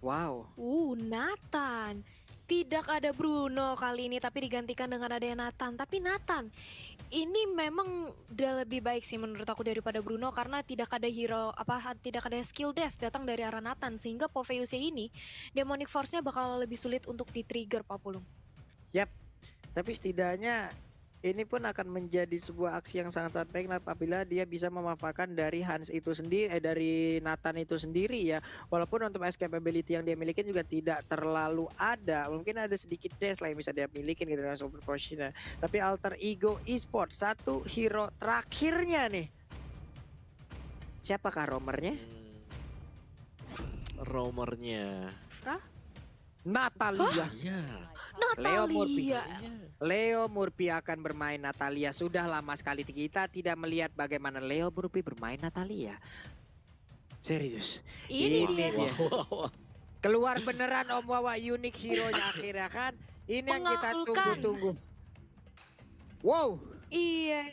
Wow. Nathan. Tidak ada Bruno kali ini, tapi digantikan dengan adanya Nathan. Tapi Nathan, ini memang udah lebih baik sih menurut aku daripada Bruno karena tidak ada hero tidak ada skill dash datang dari arah Nathan sehingga PoVUC ini Demonic Force-nya bakal lebih sulit untuk di-trigger Papulung. Yap, tapi setidaknya ini pun akan menjadi sebuah aksi yang sangat-sangat baik apabila dia bisa memanfaatkan dari Hans itu sendiri, dari Nathan itu sendiri ya. Walaupun untuk escape ability yang dia miliki juga tidak terlalu ada. Mungkin ada sedikit dash lah yang bisa dia miliki gitu dengan super potion. Tapi Alter Ego Esports satu hero terakhirnya nih. Siapakah romernya? Romernya. Fra? Natalia. Iya. Leo Murphy. Natalia. Leo Murphy akan bermain Natalia. Sudah lama sekali kita tidak melihat bagaimana Leo Murphy bermain Natalia. Serius. Ini dia. dia. Wow. Keluar beneran Om Wawa unik hero-nya akhirnya kan. Ini yang kita Mengalukan. tunggu-tunggu. Wow. Iya.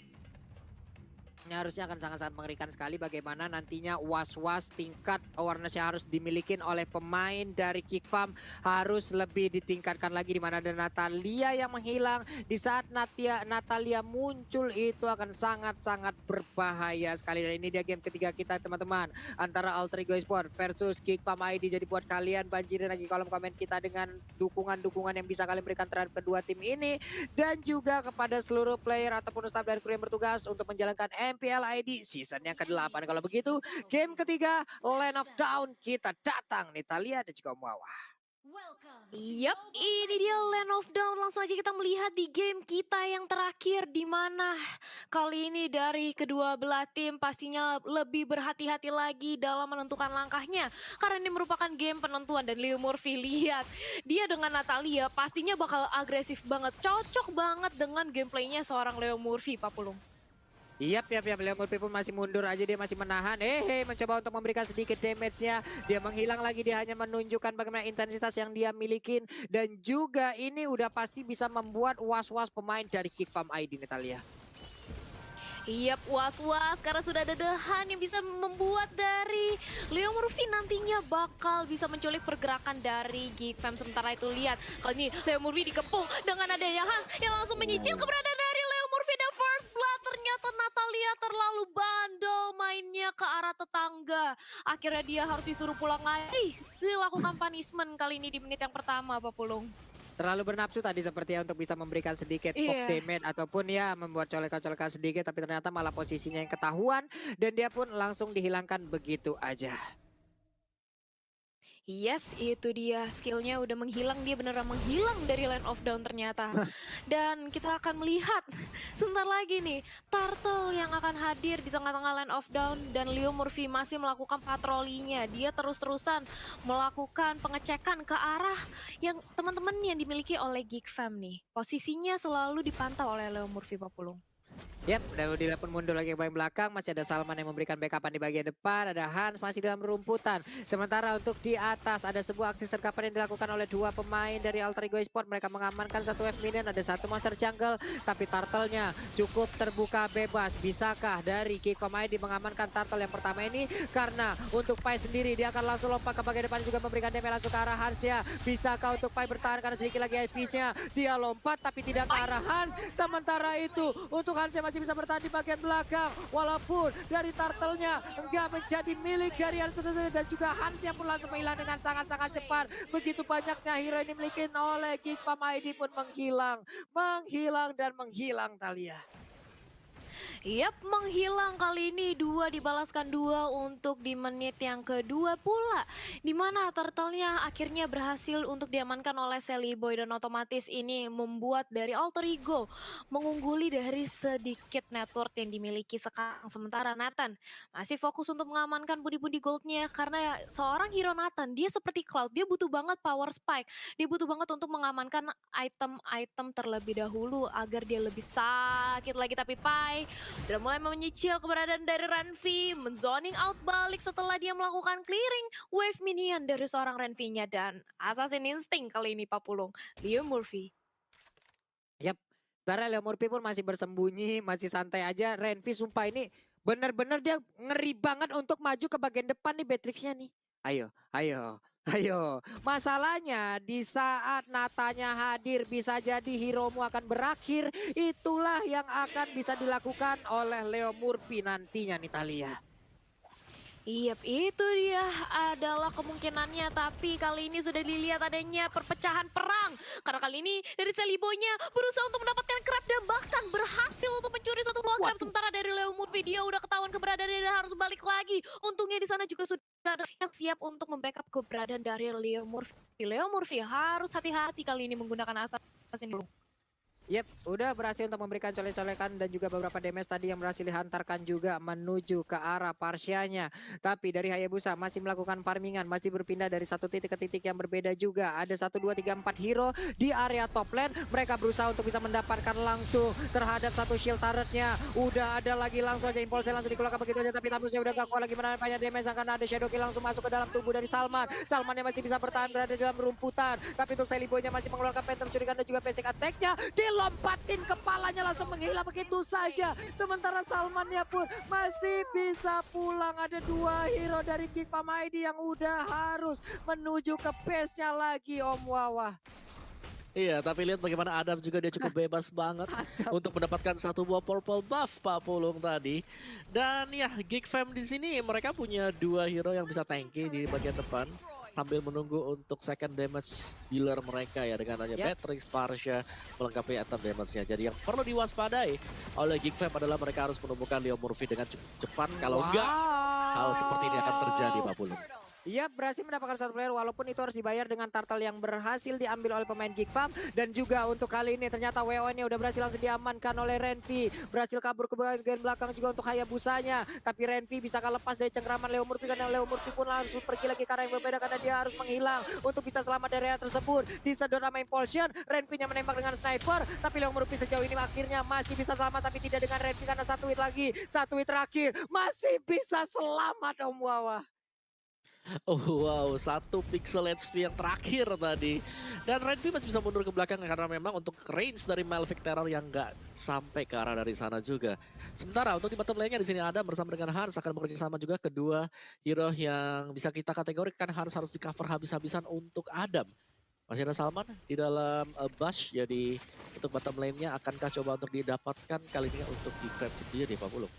Ini harusnya akan sangat-sangat mengerikan sekali bagaimana nantinya was-was tingkat awareness yang harus dimiliki oleh pemain dari Kick Farm harus lebih ditingkatkan lagi, di mana ada Natalia yang menghilang. Di saat Natalia muncul itu akan sangat-sangat berbahaya sekali. Dan ini dia game ketiga kita teman-teman, antara Alter Ego Esports versus Kick Farm ID. Jadi buat kalian banjirin lagi kolom komen kita dengan dukungan-dukungan yang bisa kalian berikan terhadap kedua tim ini, dan juga kepada seluruh player ataupun staff dari kru yang bertugas untuk menjalankan MPL ID season yang ke-8. Kalau begitu, game ketiga Land of Dawn kita datang Natalia dan juga Muawa. Yap, ini dia Land of Dawn. Langsung aja kita melihat di game kita yang terakhir, di mana kali ini dari kedua belah tim pastinya lebih berhati-hati lagi dalam menentukan langkahnya. Karena ini merupakan game penentuan, dan Leo Murphy lihat dia dengan Natalia pastinya bakal agresif banget. Cocok banget dengan gameplaynya seorang Leo Murphy, Papulung. Yap, Leo Murphy pun masih mundur aja, dia masih menahan. Mencoba untuk memberikan sedikit damage-nya. Dia menghilang lagi, dia hanya menunjukkan bagaimana intensitas yang dia miliki. Dan juga ini udah pasti bisa membuat was-was pemain dari Kick Farm ID Natalia. Yap, was-was karena sudah ada Dehan yang bisa membuat dari Leo Murphy nantinya bakal bisa menculik pergerakan dari Geek Fam. Sementara itu lihat, kali ini Leo Murphy dikepung dengan ada Hans yang langsung menyicil keberadaan dari Leo Murphy. The first blood, ternyata Natalia terlalu bandel mainnya ke arah tetangga. Akhirnya dia harus disuruh pulang lagi. Dilakukan punishment kali ini di menit yang pertama, Papulung. Terlalu bernafsu tadi sepertinya untuk bisa memberikan sedikit pop Iya. damage ataupun ya membuat colekan-colekan sedikit, tapi ternyata malah posisinya yang ketahuan dan dia pun langsung dihilangkan begitu aja. Yes, itu dia. Skillnya udah menghilang, dia beneran menghilang dari Land of Dawn ternyata. Dan kita akan melihat sebentar lagi nih, Turtle yang akan hadir di tengah-tengah Land of Dawn, dan Leo Murphy masih melakukan patrolinya. Dia terus-terusan melakukan pengecekan ke arah yang teman-teman yang dimiliki oleh Geek Fam nih. Posisinya selalu dipantau oleh Leo Murphy, Papulung. Yap, udah dilakukan mundur lagi ke bagian belakang. Masih ada Salman yang memberikan backupan di bagian depan. Ada Hans masih dalam rumputan. Sementara untuk di atas ada sebuah aksi sergapan yang dilakukan oleh dua pemain dari Alter Ego Esports. Mereka mengamankan satu F minion, ada satu monster jungle. Tapi turtle-nya cukup terbuka bebas. Bisakah dari Kikom ID mengamankan turtle yang pertama ini? Karena untuk Pai sendiri dia akan langsung lompat ke bagian depan juga memberikan damage langsung ke arah Hans ya. Bisakah untuk Pai bertahan karena sedikit lagi HP-nya? Dia lompat tapi tidak ke arah Hans. Sementara itu untuk Hans yang masih bisa bertahan di bagian belakang, walaupun dari turtle-nya enggak menjadi milik dari Hans dan juga Hans yang pun langsung menghilang dengan sangat-sangat cepat. Begitu banyaknya hero ini dimiliki oleh Geek Farm ID pun menghilang dan menghilang Talia. Yap, menghilang kali ini. Dua dibalaskan dua untuk di menit yang kedua pula. Dimana turtle-nya akhirnya berhasil untuk diamankan oleh Sally Boy, dan otomatis ini membuat dari Alter Ego mengungguli dari sedikit network yang dimiliki sekarang. Sementara Nathan masih fokus untuk mengamankan budi-budi goldnya, karena seorang hero Nathan, dia seperti Cloud, dia butuh banget power spike. Dia butuh banget untuk mengamankan item-item terlebih dahulu agar dia lebih sakit lagi. Tapi Pai sudah mulai menyicil keberadaan dari Renvi, menzoning out balik setelah dia melakukan clearing wave minion dari seorang Renvi-nya, dan Assassin Instinct kali ini, Papulung, Leo Murphy. Yap, karena Leo Murphy pun masih bersembunyi, masih santai aja. Renvi sumpah ini benar-benar dia ngeri banget untuk maju ke bagian depan nih Beatrix-nya nih. Ayo, Ayo, masalahnya di saat Natanya hadir bisa jadi Hiromu akan berakhir. Itulah yang akan bisa dilakukan oleh Leo Murphy nantinya nih Talia. Iya, itu dia adalah kemungkinannya. Tapi kali ini sudah dilihat adanya perpecahan perang. Karena kali ini dari Seliboynya berusaha untuk mendapatkan crab dan bahkan berhasil untuk mencuri satu buah crab. Waduh. Sementara dari Leo Murphy dia udah ketahuan keberadaannya dan harus balik lagi. Untungnya di sana juga sudah ada yang siap untuk membackup keberadaan dari Leo Murphy. Leo Murphy harus hati-hati kali ini menggunakan assassin dulu. Yep, udah berhasil untuk memberikan colek-colekan dan juga beberapa damage tadi yang berhasil dihantarkan juga menuju ke arah Parsianya. Tapi dari Hayabusa masih melakukan farmingan, masih berpindah dari satu titik ke titik yang berbeda juga. Ada 1, 2, 3, 4 hero di area top lane. Mereka berusaha untuk bisa mendapatkan langsung terhadap satu shield turretnya. Udah ada lagi langsung aja impulse langsung dikeluarkan begitu aja. Tapi Tamusnya udah gak kuat lagi menahan banyak damage. Karena ada Shadow Kill langsung masuk ke dalam tubuh dari Salman. Salman yang masih bisa bertahan berada di dalam rumputan. Tapi untuk Seliboynya masih mengeluarkan Phantom Shuriken dan juga basic attack-nya. Lompatin kepalanya langsung menghilang begitu saja. Sementara Salmannya pun masih bisa pulang. Ada 2 hero dari Geekfam ID yang udah harus menuju ke base-nya lagi Om Wawa. Iya, tapi lihat bagaimana Adam juga dia cukup bebas banget untuk mendapatkan satu buah purple buff Pak Pulung tadi. Dan ya, Geekfam di sini mereka punya 2 hero yang bisa tanky di bagian depan sambil menunggu untuk second damage dealer mereka ya dengan hanya Matrix, Parsha melengkapi item damage-nya. Jadi yang perlu diwaspadai oleh Geekfam adalah mereka harus menemukan Leo Murphy dengan cepat. Kalau enggak, hal seperti ini akan terjadi Pak Pulung. Ia berhasil mendapatkan satu player walaupun itu harus dibayar dengan turtle yang berhasil diambil oleh pemain Geekfam. Dan juga untuk kali ini ternyata WO-nya udah berhasil langsung diamankan oleh Renvi. Berhasil kabur ke bagian belakang juga untuk Hayabusanya. Tapi Renvi bisa lepas dari cengkraman Leo Murphy karena Leo Murphy pun langsung pergi lagi ke arah yang berbeda karena dia harus menghilang untuk bisa selamat dari area tersebut. Disedot sama Impulsion, Renvi-nya menembak dengan sniper. Tapi Leo Murphy sejauh ini akhirnya masih bisa selamat tapi tidak dengan Renvi karena satu hit lagi. Satu hit terakhir masih bisa selamat Om Wawa. Oh wow, 1 pixel HP yang terakhir tadi. Dan Renvi masih bisa mundur ke belakang karena memang untuk range dari Malphite Terror yang nggak sampai ke arah dari sana juga. Sementara untuk di bottom lane-nya di sini ada bersama dengan Hans akan bekerja sama juga kedua hero yang bisa kita kategorikan harus di cover habis-habisan untuk Adam. Masih ada Salman di dalam Bash, jadi untuk bottom lane-nya akankah coba untuk didapatkan kali ini untuk defense sendiri Pak Pulung?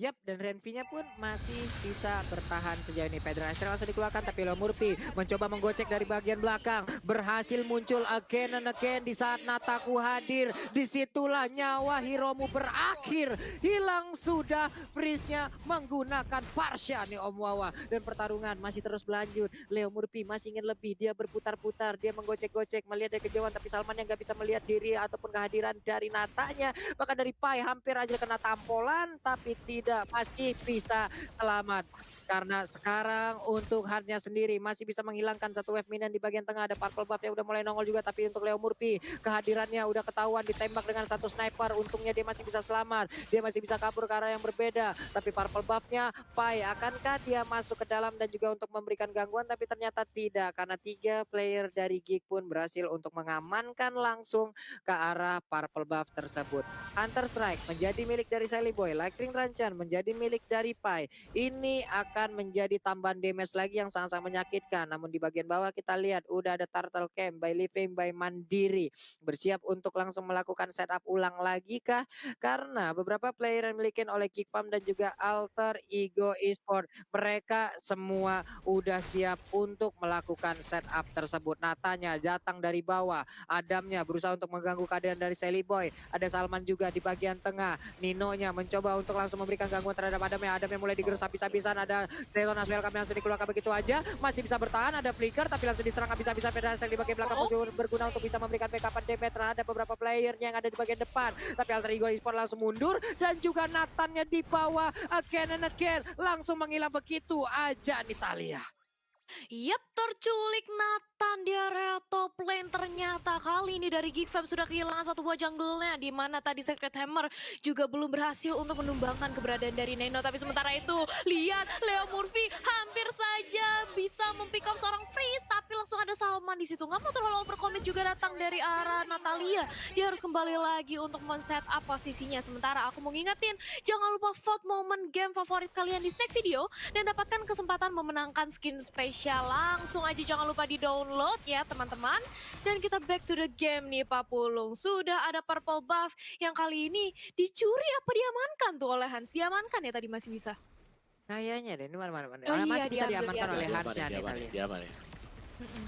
Yap, dan Renvi-nya pun masih bisa bertahan sejauh ini. Pedro Astral langsung dikeluarkan, tapi Leo Murphy mencoba menggocek dari bagian belakang. Berhasil muncul again and again di saat Nataku hadir. Disitulah nyawa Hiromu berakhir. Hilang sudah freeze-nya menggunakan Parsha nih Om Wawa. Dan pertarungan masih terus berlanjut. Leo Murphy masih ingin lebih. Dia berputar-putar, dia menggocek-gocek, melihat dari kejauhan. Tapi Salman yang gak bisa melihat diri ataupun kehadiran dari Natanya. Bahkan dari Pai hampir aja kena tampolan, tapi tidak, masih bisa selamat. Karena sekarang untuk hardnya sendiri masih bisa menghilangkan satu wave minion di bagian tengah. Ada purple buff yang udah mulai nongol juga. Tapi untuk Leo Murphy kehadirannya udah ketahuan ditembak dengan satu sniper. Untungnya dia masih bisa selamat. Dia masih bisa kabur ke arah yang berbeda. Tapi purple buffnya Pai, akankah dia masuk ke dalam dan juga untuk memberikan gangguan? Tapi ternyata tidak. Karena 3 player dari Geek pun berhasil untuk mengamankan langsung ke arah purple buff tersebut. Hunter Strike menjadi milik dari Seliboy. Lightning Ranchan menjadi milik dari Pai. Ini akan menjadi tambahan damage lagi yang sangat-sangat menyakitkan. Namun di bagian bawah kita lihat udah ada Turtle Camp by Living by Mandiri. Bersiap untuk langsung melakukan setup ulang lagi kah? Karena beberapa player yang dimiliki oleh Geekfam dan juga Alter Ego Esport. Mereka semua udah siap untuk melakukan setup tersebut. Natanya datang dari bawah. Adamnya berusaha untuk mengganggu keadaan dari Seliboy. Ada Salman juga di bagian tengah. Nino-nya mencoba untuk langsung memberikan gangguan terhadap Adamnya. Adamnya mulai digerus habis-habisan. Ada Telonas welcome yang langsung dikeluarkan begitu aja. Masih bisa bertahan, ada flicker tapi langsung diserang habis-habisan. Pedastel di bagian belakang berguna untuk bisa memberikan backupan damage terhadap beberapa playernya yang ada di bagian depan. Tapi Alter Ego Esport langsung mundur dan juga Nathannya di bawah again and again. Langsung menghilang begitu aja nih Talia. Yap, terculik Nathan di area top lane. Ternyata kali ini dari Geekfam sudah kehilangan satu buah jungle-nya. Di mana tadi Secret Hammer juga belum berhasil untuk menumbangkan keberadaan dari Neno. Tapi sementara itu, lihat Leo Murphy hampir saja bisa mempick up seorang freeze. Tapi langsung ada Salman di situ. Nggak mau terlalu overcommit juga datang dari arah Natalia. Dia harus kembali lagi untuk men-set up posisinya. Sementara aku mau ngingetin, jangan lupa vote momen game favorit kalian di snack video dan dapatkan kesempatan memenangkan skin spesial. Langsung aja jangan lupa di-download ya teman-teman. Dan kita back to the game nih Pak Pulung. Sudah ada purple buff yang kali ini dicuri apa diamankan tuh oleh Hans? Diamankan ya tadi masih bisa? Kayaknya deh, ini mana. Oh iya, Masih bisa diambil, diamankan oleh diambil. Hans ya Natalia. Diaman ya. Mm-mm.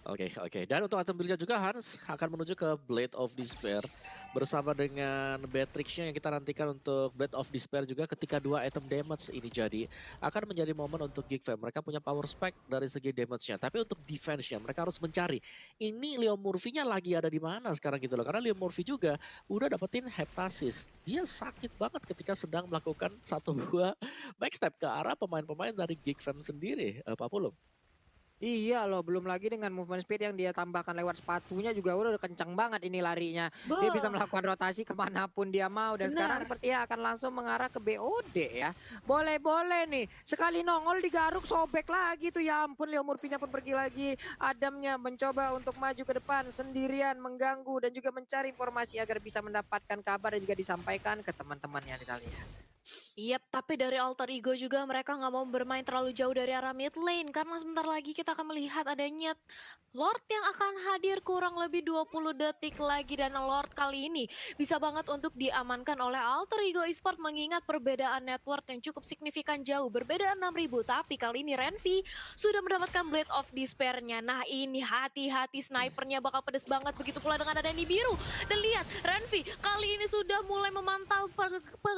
Oke. Dan untuk item build juga Hans akan menuju ke Blade of Despair bersama dengan Beatrix-nya yang kita nantikan untuk Blade of Despair juga ketika 2 item damage ini jadi akan menjadi momen untuk Geek Fam. Mereka punya power spike dari segi damage-nya, tapi untuk defense-nya mereka harus mencari. Ini Leo Murphy-nya lagi ada di mana sekarang gitu loh. Karena Leo Murphy juga udah dapetin heptasis. Dia sakit banget ketika sedang melakukan 1-2 backstep ke arah pemain-pemain dari Geek Fam sendiri, Pak Pulung. Iya loh, belum lagi dengan movement speed yang dia tambahkan lewat sepatunya juga udah kencang banget ini larinya. Dia bisa melakukan rotasi kemanapun dia mau. Dan sekarang sepertinya akan langsung mengarah ke BOD ya. Boleh-boleh nih, sekali nongol digaruk sobek lagi tuh. Ya ampun, Leo Murphy-nya pun pergi lagi. Adamnya mencoba untuk maju ke depan sendirian, mengganggu dan juga mencari informasi agar bisa mendapatkan kabar dan juga disampaikan ke teman-temannya kita lihat. Yap, tapi dari Alter Ego juga mereka nggak mau bermain terlalu jauh dari arah mid lane. Karena sebentar lagi kita akan melihat adanya Lord yang akan hadir kurang lebih 20 detik lagi. Dan Lord kali ini bisa banget untuk diamankan oleh Alter Ego Esport. Mengingat perbedaan network yang cukup signifikan jauh. Berbeda 6.000, tapi kali ini Renvi sudah mendapatkan Blade of Despair-nya. Nah ini hati-hati, snipernya bakal pedes banget. Begitu pula dengan adanya biru. Dan lihat, Renvi kali ini sudah mulai memantau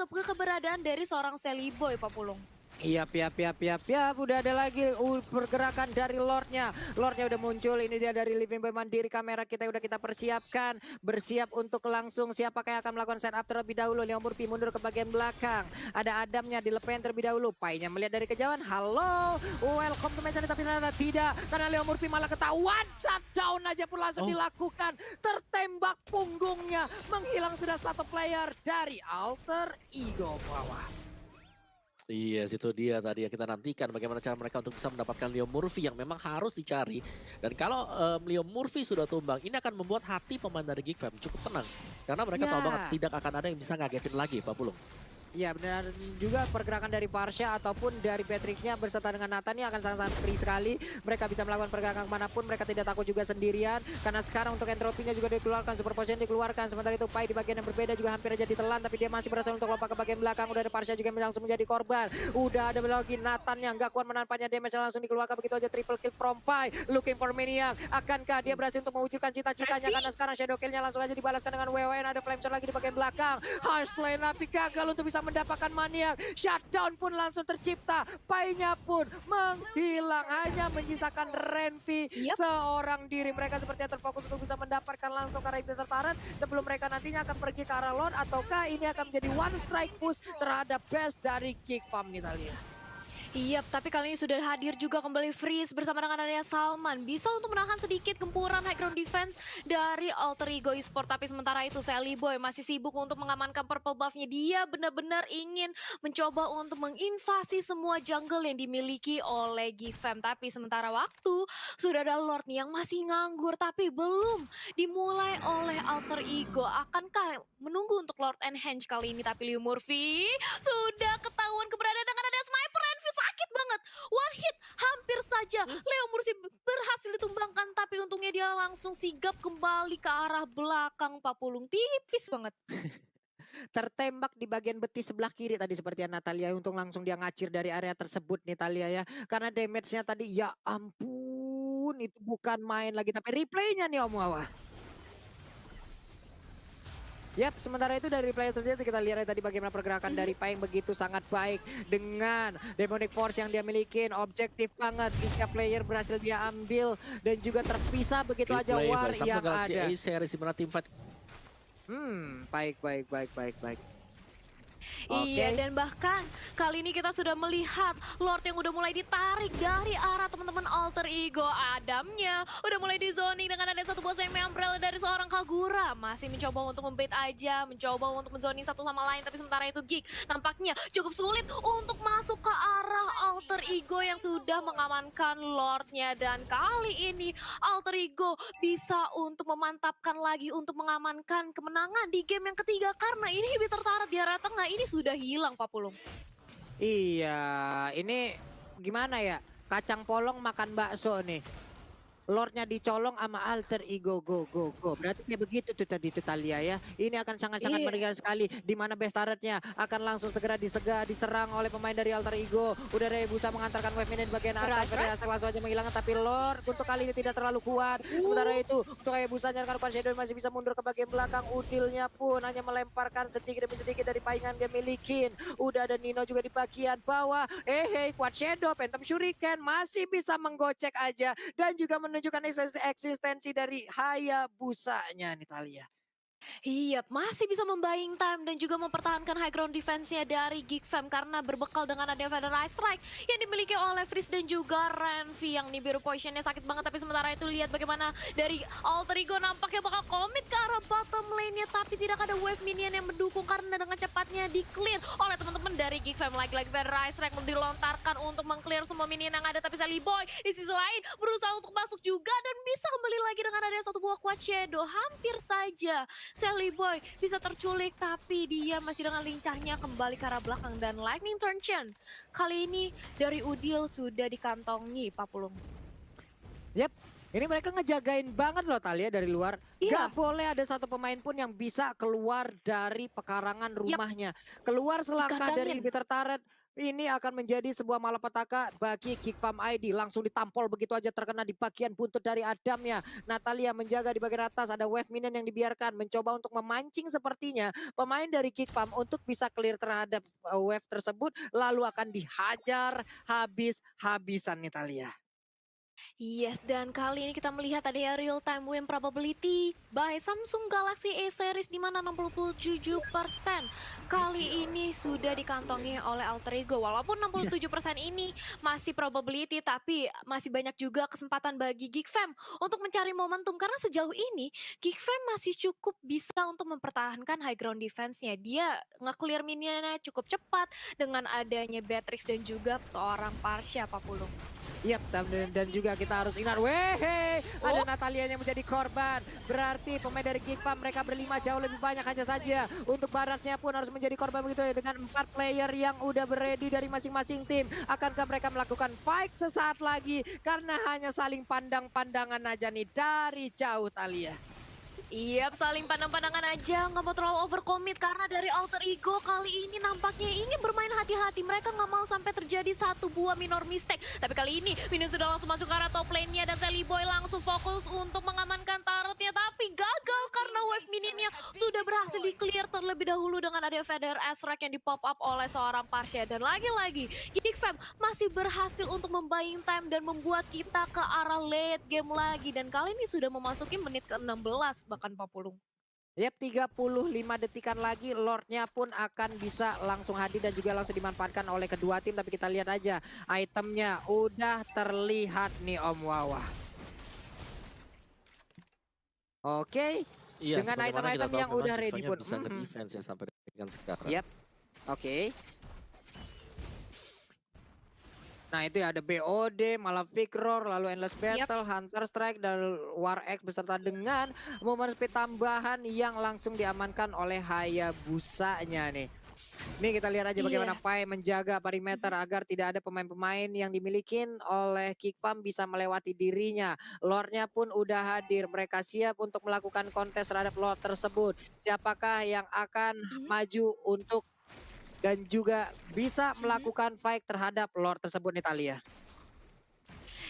keberadaan dari seorang Sally Boy, Pak Pulung. Iya, udah ada lagi pergerakan dari Lordnya. Lordnya udah muncul, ini dia dari Living Boy Mandiri. Kamera kita udah kita persiapkan, bersiap untuk langsung siapakah yang akan melakukan setup terlebih dahulu. Leo Murphy mundur ke bagian belakang. Ada Adamnya dilepen terlebih dahulu. Painya melihat dari kejauhan, halo, welcome to match, tapi ternyata tidak. Karena Leo Murphy malah ketahuan, shutdown aja pun langsung dilakukan. Tertembak punggungnya, menghilang sudah satu player dari Alter Ego bawah. Iya, situ dia tadi yang kita nantikan bagaimana cara mereka untuk bisa mendapatkan Leo Murphy yang memang harus dicari. Dan kalau Leo Murphy sudah tumbang, ini akan membuat hati pemain dari Geek Fam cukup tenang. Karena mereka tahu banget tidak akan ada yang bisa ngagetin lagi, Pak Pulung. Ya benar juga pergerakan dari Parsha ataupun dari Beatrix-nya berserta dengan Nathan ini akan sangat-sangat free sekali. Mereka bisa melakukan pergerakan manapun, mereka tidak takut juga sendirian. Karena sekarang untuk entropinya juga dikeluarkan, super potion dikeluarkan. Sementara itu Pai di bagian yang berbeda juga hampir aja ditelan. Tapi dia masih berhasil untuk lompat ke bagian belakang. Udah ada Parsha juga yang langsung menjadi korban. Udah ada lagi Nathan yang gak kuat menampaknya, damage langsung dikeluarkan begitu aja. Triple kill from Pai, looking for Maniac. Akankah dia berhasil untuk mewujudkan cita-citanya? Karena sekarang shadow kill-nya langsung aja dibalaskan dengan WWN. Ada flameshot lagi di bagian belakang. Harsh lane tapi gagal untuk bisa mendapatkan Maniac. Shutdown pun langsung tercipta. Pai-nya pun menghilang. Hanya menyisakan Renvi seorang diri. Mereka sepertinya terfokus untuk bisa mendapatkan langsung karena itu tertaran. Sebelum mereka nantinya akan pergi ke arah Lord. Ataukah ini akan menjadi one strike push terhadap best dari Geek Fam kita lihat. Iya, tapi kali ini sudah hadir juga kembali Freeze bersama dengan adanya Salman. Bisa untuk menahan sedikit gempuran high ground defense dari Alter Ego Esport. Tapi sementara itu Sally Boy masih sibuk untuk mengamankan purple buff-nya. Dia benar-benar ingin mencoba untuk menginvasi semua jungle yang dimiliki oleh Geek Fam. Tapi sementara waktu sudah ada Lord nih yang masih nganggur tapi belum dimulai oleh Alter Ego. Akankah menunggu untuk Lord and Henge kali ini? Tapi Leo Murphy sudah ketahuan keberadaan dengan ada sniper. Renvi sakit banget, one hit hampir saja Leo Murphy berhasil ditumbangkan, tapi untungnya dia langsung sigap kembali ke arah belakang. Pak Pulung, tipis banget. Tertembak di bagian betis sebelah kiri tadi seperti Natalia. Untung langsung dia ngacir dari area tersebut nih Talia ya. Karena damage-nya tadi ya ampun, itu bukan main lagi. Tapi replaynya nih Om Wawa. Yap, sementara itu dari replay terjadi kita lihat tadi bagaimana pergerakan dari Pai yang begitu sangat baik dengan Demonic Force yang dia miliki, objektif banget. 3 player berhasil dia ambil dan juga terpisah begitu aja war yang ada. Series dimana tim fight. Baik. Iya, Oke. dan bahkan kali ini kita sudah melihat Lord yang udah mulai ditarik dari arah teman-teman alter ego Adamnya. Udah mulai di zoning dengan ada satu buah semi umbrella dari seorang Kagura. Masih mencoba untuk membait aja, mencoba untuk menzoning satu sama lain. Tapi sementara itu Geek nampaknya cukup sulit untuk masuk ke arah alter ego yang sudah mengamankan Lordnya. Dan kali ini alter ego bisa untuk memantapkan lagi untuk mengamankan kemenangan di game yang ketiga. Karena ini Hibit tertarik di area tengah ini sudah hilang Pak Pulung. Iya, ini gimana ya? Kacang polong makan bakso nih. Lordnya dicolong sama alter ego go. Berarti kayak begitu tuh tadi tuh Talia ya. Ini akan sangat-sangat Iya. meriah sekali. Di mana best turretnya akan langsung segera diserang oleh pemain dari alter ego. Udah Rebusa mengantarkan wave minion di bagian atas. Berat. Langsung aja menghilangkan tapi Lord untuk kali ini tidak terlalu kuat. Sementara itu untuk Rebusa nyarkan Shadow masih bisa mundur ke bagian belakang. Udilnya pun hanya melemparkan sedikit demi sedikit dari paingan dia milikin. Udah ada Nino juga di bagian bawah. Quad Shadow, Phantom Shuriken masih bisa menggocek aja dan juga menunjukkan eksistensi dari Hayabusanya nih Talia. Iya, masih bisa membuying time dan juga mempertahankan high ground defense-nya dari Geek Fam karena berbekal dengan adanya Feather Ice Strike yang dimiliki oleh Freeze dan juga Renvi yang Nibiru positionnya sakit banget. Tapi sementara itu lihat bagaimana dari Alter Ego nampaknya bakal komit ke arah bottom lane-nya tapi tidak ada wave minion yang mendukung karena dengan cepatnya di-clear oleh teman-teman dari Geek Fam. Lagi-lagi Feather Ice Strike dilontarkan untuk meng-clear semua minion yang ada tapi Sally Boy di sisi lain berusaha untuk masuk juga dan bisa kembali lagi dengan adanya satu buah Quad Shadow. Hampir saja Sally Boy bisa terculik tapi dia masih dengan lincahnya kembali ke arah belakang dan Lightning Turn Chen. Kali ini dari Udil sudah dikantongi Pak Pulung. Yep, ini mereka ngejagain banget loh Talia dari luar. Iya. Gak boleh ada satu pemain pun yang bisa keluar dari pekarangan rumahnya. Keluar selangkah dari Dikandangin. Arbiter Turret. Ini akan menjadi sebuah malapetaka bagi Geek Farm ID. Langsung ditampol begitu aja terkena di bagian buntut dari Adamnya. Natalia menjaga di bagian atas. Ada wave minion yang dibiarkan. Mencoba untuk memancing sepertinya pemain dari Geek Farm untuk bisa clear terhadap wave tersebut. Lalu akan dihajar habis-habisan Natalia. Yes, dan kali ini kita melihat ada ya real time win probability by Samsung Galaxy A series di mana 67% kali ini sudah dikantongi oleh Alter Ego. Walaupun 67% ini masih probability tapi masih banyak juga kesempatan bagi Geek Fam untuk mencari momentum karena sejauh ini Geek Fam masih cukup bisa untuk mempertahankan high ground defense-nya. Dia nge-clear minionnya cukup cepat dengan adanya Beatrix dan juga seorang Parsha Pak Pulung. Yap, dan juga kita harus ingat, ada Natalia yang menjadi korban. Berarti pemain dari Geek Farm mereka berlima jauh lebih banyak hanya saja. Untuk Barasnya pun harus menjadi korban begitu ya. Dengan 4 player yang udah ready dari masing-masing tim. Akankah mereka melakukan fight sesaat lagi? Karena hanya saling pandang-pandangan aja nih dari jauh Talia. Iya, saling pandang-pandangan aja, nggak mau terlalu overcommit karena dari Alter Ego kali ini nampaknya ingin bermain hati-hati. Mereka nggak mau sampai terjadi satu buah minor mistake. Tapi kali ini Minion sudah langsung masuk ke arah top lane-nya dan Sally Boy langsung fokus untuk mengamankan turretnya. Tapi gagal karena wave minionnya sudah berhasil di-clear terlebih dahulu dengan ada Feather Azrak yang di-pop up oleh seorang Parsha. Dan lagi-lagi, Geek Fam masih berhasil untuk membuying time dan membuat kita ke arah late game lagi. Dan kali ini sudah memasuki menit ke-16 bahkan Pak Pulung. Yap, 35 detikan lagi Lordnya pun akan bisa langsung hadir dan juga langsung dimanfaatkan oleh kedua tim. Tapi kita lihat aja itemnya udah terlihat nih Om Wawa. Oke, Iya, dengan sebagaimana kita item-item tahu yang memang udah Geek ready Fam-nya pun. bisa nge-defense ya sampai dengan sekarang. Yap, oke. Nah itu ya ada BOD, Malefic Roar, lalu Endless Battle, Hunter Strike, dan War X beserta dengan momen speed tambahan yang langsung diamankan oleh Hayabusanya nih. Nih kita lihat aja bagaimana Pai menjaga perimeter agar tidak ada pemain-pemain yang dimiliki oleh Geek Farm bisa melewati dirinya. Lordnya pun udah hadir, mereka siap untuk melakukan kontes terhadap Lord tersebut. Siapakah yang akan maju untuk dan juga bisa melakukan fight terhadap Lord tersebut nih Talia?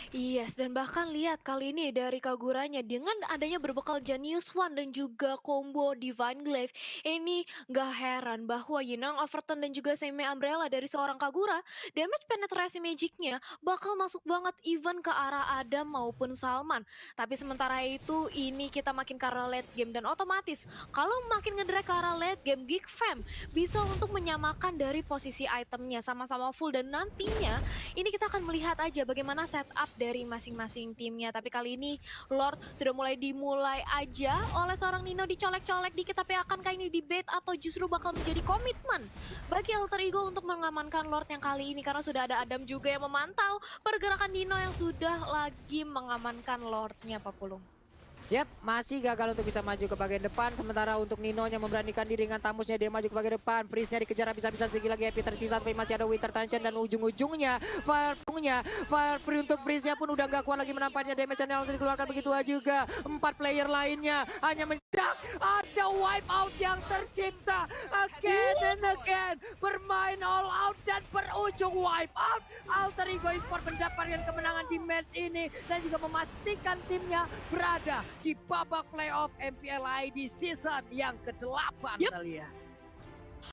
Yes, dan bahkan lihat kali ini dari Kaguranya dengan adanya berbekal Genius One dan juga combo Divine Glaive, ini gak heran bahwa Yinang Overton dan juga Semi Umbrella dari seorang Kagura, damage penetrasi magicnya bakal masuk banget even ke arah Adam maupun Salman. Tapi sementara itu ini kita makin ke arah late game dan otomatis kalau makin ngedrag ke arah late game, Geek Fam bisa untuk menyamakan dari posisi itemnya sama-sama full dan nantinya ini kita akan melihat aja bagaimana setup dari masing-masing timnya. Tapi kali ini Lord sudah dimulai aja oleh seorang Nino, dicolek-colek dikit, tapi akankah ini debate atau justru bakal menjadi komitmen bagi Alter Ego untuk mengamankan Lord yang kali ini, karena sudah ada Adam juga yang memantau pergerakan Nino yang sudah lagi mengamankan Lordnya, Pak Pulung. Yap, masih gagal untuk bisa maju ke bagian depan. Sementara untuk Nino yang memberanikan diri dengan tamusnya, dia maju ke bagian depan. Freeze-nya dikejar habis-habisan, segi lagi Happy tersisa, tapi masih ada Winter Tension dan ujung-ujungnya Fire Free untuk Freeze-nya pun udah gak kuat lagi menampaknya. Damage-nya langsung dikeluarkan begitu aja juga. 4 player lainnya hanya mencetak. Ada wipe out yang tercipta again and again. Bermain all out dan berujung wipe out. Alter Ego Esports mendapatkan kemenangan di match ini dan juga memastikan timnya berada di babak playoff MPL ID season yang ke-8, Yep. Talia.